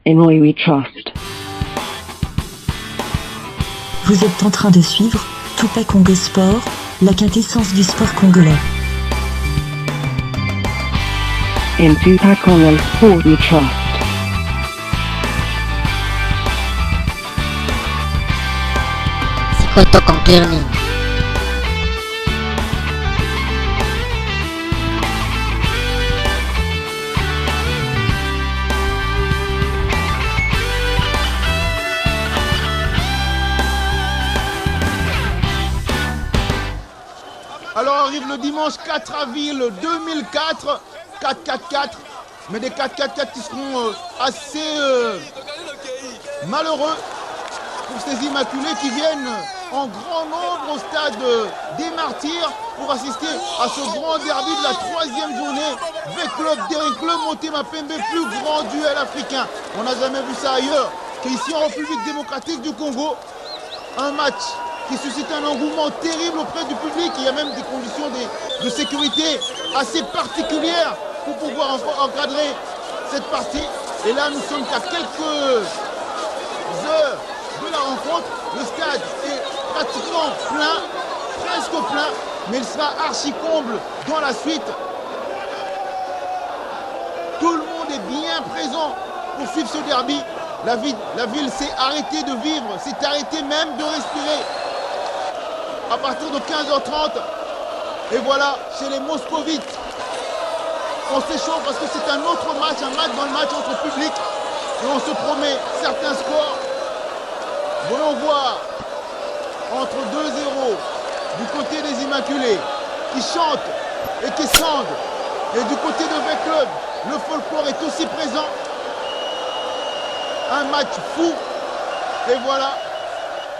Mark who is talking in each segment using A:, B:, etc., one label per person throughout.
A: in We We Trust.
B: Vous êtes en train de suivre Tupac Congo Sport, la quintessence du sport congolais.
A: In Tupac Congo Sport We Trust.
C: Sikoto Confirming.
D: Alors arrive le dimanche 4 avril 2004, 4-4-4, mais des 4-4-4 qui seront assez malheureux pour ces Immaculés qui viennent en grand nombre au stade des Martyrs pour assister à ce grand derby de la 3e journée. V-Club d'Eric Motema Pembe, plus grand duel africain. On n'a jamais vu ça ailleurs qu'ici en République démocratique du Congo. Un match qui suscite un engouement terrible auprès du public. Il y a même des conditions de sécurité assez particulières pour pouvoir encadrer cette partie. Et là, nous sommes qu'à quelques heures de la rencontre. Le stade est pratiquement plein, presque plein, mais il sera archi comble dans la suite. Tout le monde est bien présent pour suivre ce derby. La ville s'est arrêtée de vivre, s'est arrêtée même de respirer. À partir de 15h30, et voilà, chez les Moscovites, on s'échauffe parce que c'est un autre match, un match dans le match entre public, et on se promet certains scores. Voyons voir entre 2-0 du côté des Immaculés, qui chantent et qui scandent, et du côté de V-Club, le folklore est aussi présent. Un match fou, et voilà,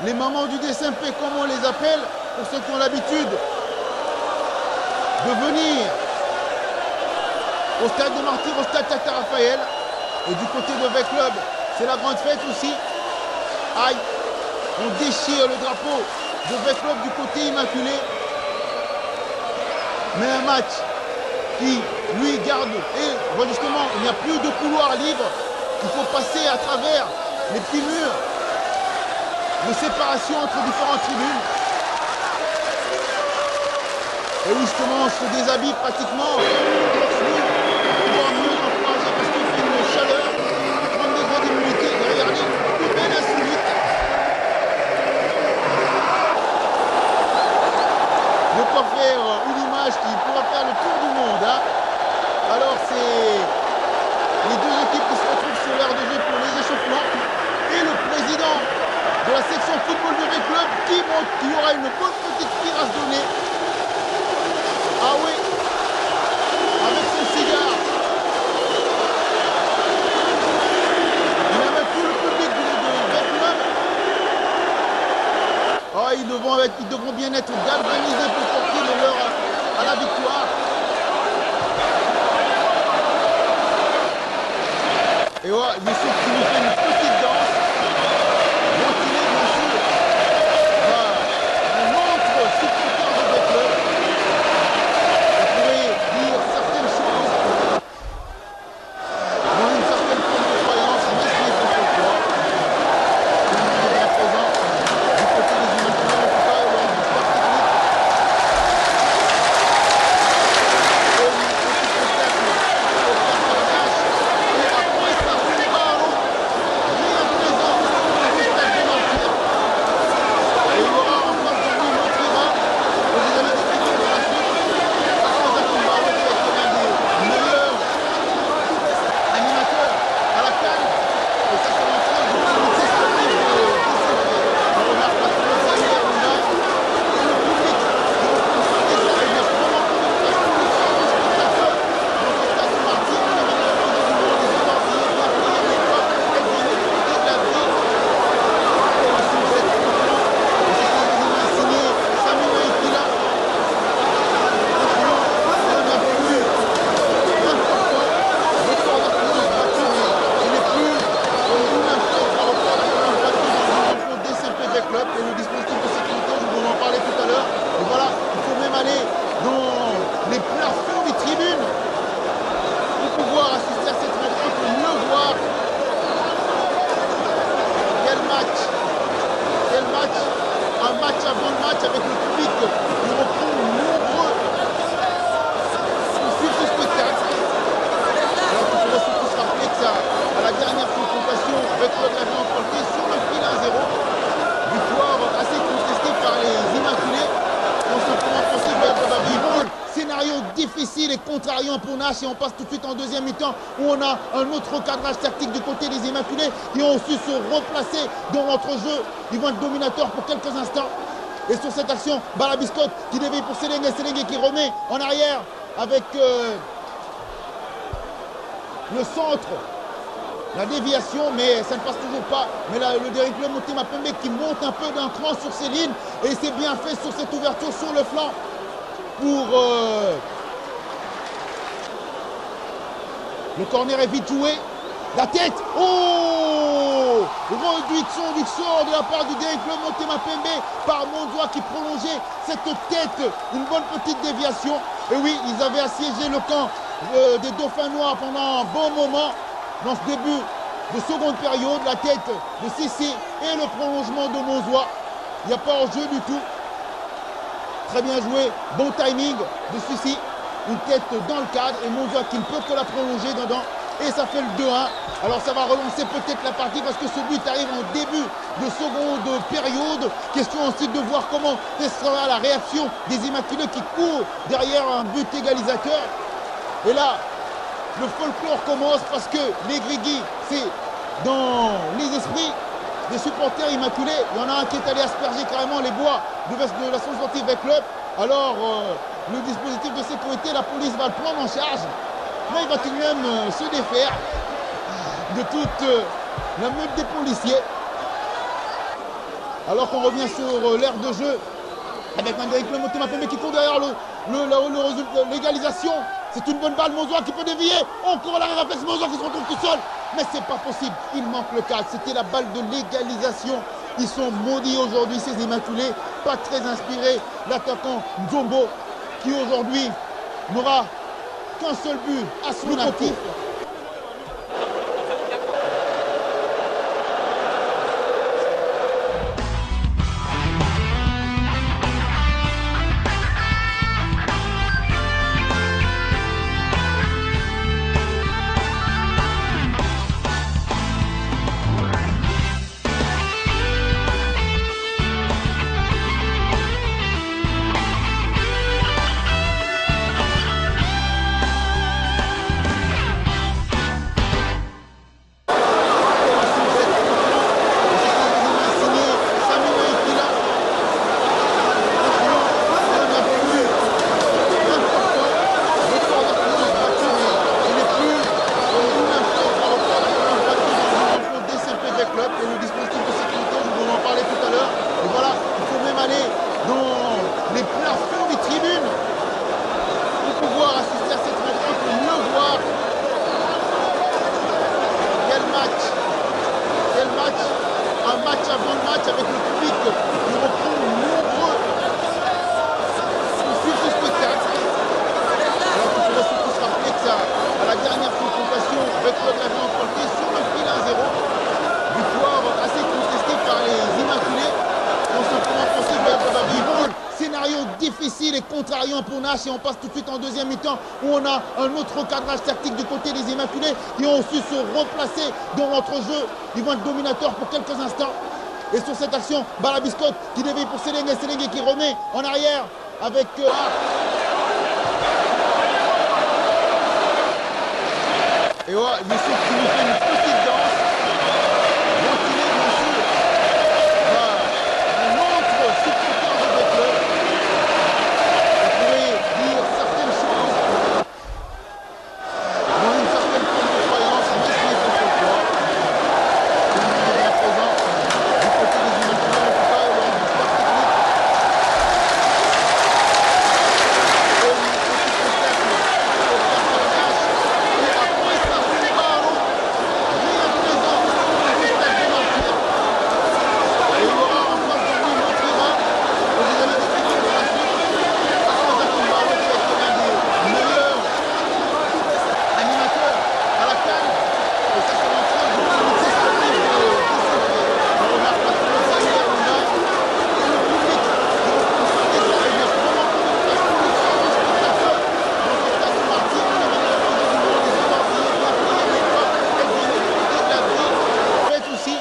D: les mamans du DSMP, comme on les appelle, pour ceux qui ont l'habitude de venir au stade des Martyrs, au stade Tata Raphaël. Et du côté de V-Club, c'est la grande fête aussi. Aïe, on déchire le drapeau de V-Club du côté immaculé. Mais un match qui, lui, garde. Et bon, justement, il n'y a plus de couloir libre. Il faut passer à travers les petits murs de séparation entre différentes tribunes. Et où justement on se déshabille pratiquement, voire mieux encouragé parce qu'il fait une chaleur, 30 degrés d'humidité, et regardez, tout bien insolite. De quoi faire une image qui pourra faire le tour du monde. Hein. Alors c'est les deux équipes qui se retrouvent sur l'aire de jeu pour les échauffements et le président de la section football de V-Club qui montre qu'il y aura une bonne petite tire à se donner. Ah oui, avec son cigare. Il y a même tout le public de V-Club. Oh, ils devront bien être galvanisés pour porter le leur à la victoire. Et voilà, le souffle qui nous fait une petite danse. Ventilé, bien sûr. Un autre supporter de V-Club. On pourrait dire certaines choses. Dans une certaine forme de croyance, mais qui est de folklore. Tout le monde est bien présent. Du côté des Immaculés, en tout cas, il y a une victoire technique. Et un petit spectacle au carnage. Et après ça, rien contrariant pour Nash et on passe tout de suite en deuxième mi-temps où on a un autre cadrage tactique du côté des Immaculés qui ont su se replacer dans l'entrejeu. Ils vont être dominateurs pour quelques instants. Et sur cette action, Balabiscotte qui dévie pour Sélégué, Sélégué qui remet en arrière avec le centre. La déviation, mais ça ne passe toujours pas. Mais là, le Derrick Club Motema Pembe qui monte un peu d'un cran sur ses lignes. Et c'est bien fait sur cette ouverture sur le flanc pour... Le corner est vite joué. La tête. Oh! Réduction du sort de la part du Derrick Club Motema Pembe par Monzoa qui prolongeait cette tête. Une bonne petite déviation. Et oui, ils avaient assiégé le camp des Dauphins Noirs pendant un bon moment. Dans ce début de seconde période, la tête de Sissi et le prolongement de Monzoa. Il n'y a pas en jeu du tout. Très bien joué, bon timing de Sissi. Une tête dans le cadre et Monzoa qui ne peut que la prolonger dedans. Et ça fait le 2-1. Alors ça va relancer peut-être la partie parce que ce but arrive en début de seconde période. Question ensuite de voir comment sera la réaction des Immaculés qui courent derrière un but égalisateur. Et là, le folklore commence parce que les Grigui, c'est dans les esprits des supporters immaculés. Il y en a un qui est allé asperger carrément les bois de l'association sportive avec club. Alors, le dispositif de sécurité, la police va le prendre en charge. Mais il va tout de même se défaire de toute la meute des policiers. Alors qu'on revient sur l'aire de jeu avec un Derrick Motema Pembe qui court derrière l'égalisation. C'est une bonne balle, Monzoa qui peut dévier. Encore l'arrêt réflexe, Monzoa qui se retrouve tout seul. Mais c'est pas possible, il manque le cadre. C'était la balle de l'égalisation. Ils sont maudits aujourd'hui, ces Immaculés. Pas très inspirés. L'attaquant Nzombo qui aujourd'hui n'aura qu'un seul but à son actif. Difficile et contrariant pour Nash et on passe tout de suite en deuxième mi-temps où on a un autre cadrage tactique du côté des Immaculés qui ont su se replacer dans l'entrejeu. Ils vont être dominateurs pour quelques instants. Et sur cette action, Balabiscotte qui dévie pour Sélégué, Sélégué qui remet en arrière avec... Et voilà, Youssouf qui nous fait une petite danse. Ventilé, bien sûr. Voilà. Un autre supporter de votre club. On pourrait dire certaines choses. Dans une certaine forme de croyance, mais ce n'est pas ce quoi. Tout le monde est bien présent. Du côté des Immaculés, en tout cas, lors du sport technique. Et une petite spectacle au personnage. Et après ça, c'est ballon. Rien présent au stade de Martyr. Et il y aura en face de lui Montréva. Et vous allez découvrir par la suite. Après ça, comme ballon, qui est l'un des meilleurs animateurs à la canne. Et ça, c'est l'entrée du comité sportif de TCP. On remarque la France à Honda. Et le public qui va constater ça et dire comment on peut faire tous les soirs des spectateurs dans ce stade de Martyr. On avait la fin du monde, les ordinaires bien payés, les fois, elles viennent écouter de la vie. Fait aussi,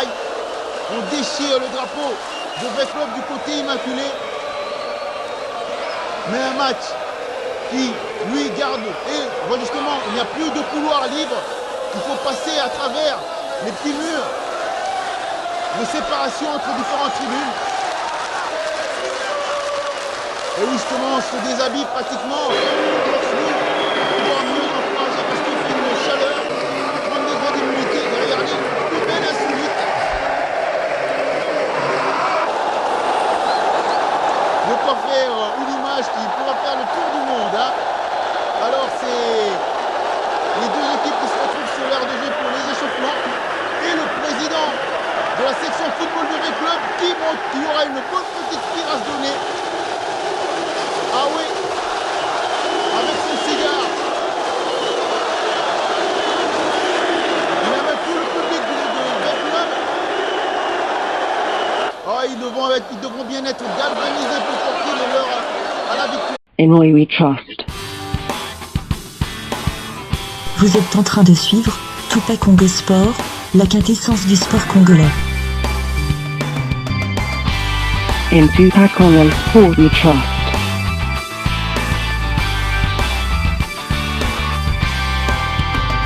D: aïe, on déchire le drapeau de V-Club du côté immaculé. Mais un match qui lui garde. Et bon, justement, il n'y a plus de couloir libre. Il faut passer à travers les petits murs de séparation entre différentes tribunes. Et oui, justement, on se déshabille pratiquement. Pouvoir mieux encourager parce qu'il fait une chaleur, 30 degrés d'humidité. Et regardez, une belle insolite. De quoi faire une image qui pourra faire le tour du monde. Hein. Alors, c'est les deux équipes qui se retrouvent sur l'aire de jeu pour les échauffements. Et le président de la section football de V-Club qui montre qu'il y aura une bonne petite tire à se donner. Ah oui, avec son cigare. Il y a même tout le public de V-Club. Ah, ils devront bien être galvanisés pour porter le leur à la victoire.
A: In We Trust.
B: Vous êtes en train de suivre Tupac Congo Sport, la quintessence du sport congolais.
A: In Tupac Congo, We Trust.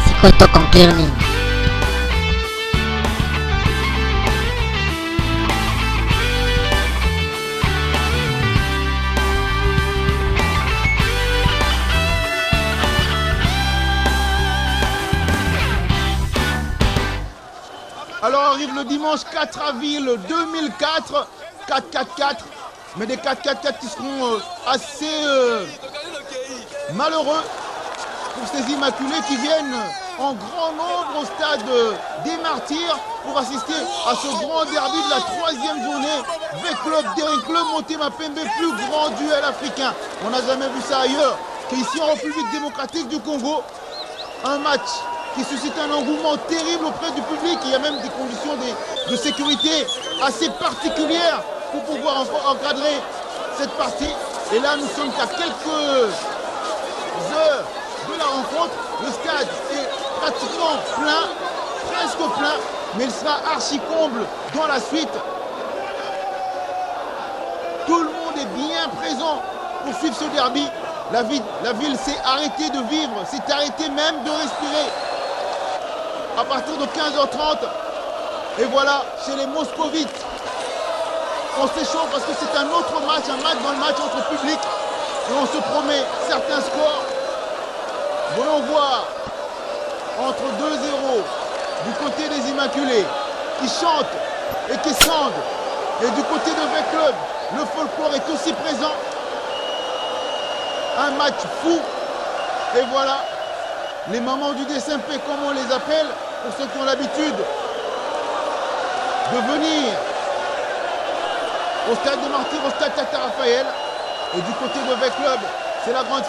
C: Sikoto Conclearning.
D: Alors arrive le dimanche 4 avril 2004, 4-4-4, mais des 4-4-4 qui seront assez malheureux pour ces Immaculés qui viennent en grand nombre au stade des Martyrs pour assister à ce grand derby de la 3e journée. V-Club, Daring Club, Motema Pembe, plus grand duel africain. On n'a jamais vu ça ailleurs qu'ici en République démocratique du Congo. Un match qui suscite un engouement terrible auprès du public. Il y a même des conditions de sécurité assez particulières pour pouvoir encadrer cette partie. Et là, nous sommes qu'à quelques heures de la rencontre. Le stade est pratiquement plein, presque plein, mais il sera archi comble dans la suite. Tout le monde est bien présent pour suivre ce derby. La ville s'est arrêtée de vivre, s'est arrêtée même de respirer. À partir de 15h30, et voilà, chez les Moscovites, on s'échauffe parce que c'est un autre match, un match dans le match entre public, et on se promet certains scores. Voyons voir entre 2-0 du côté des Immaculés, qui chantent et qui scandent, et du côté de V-Club, le folklore est aussi présent. Un match fou, et voilà. Les mamans du DSMP, comme on les appelle, pour ceux qui ont l'habitude de venir au stade des Martyrs, au stade Tata Raphaël. Et du côté de V-Club, c'est la grande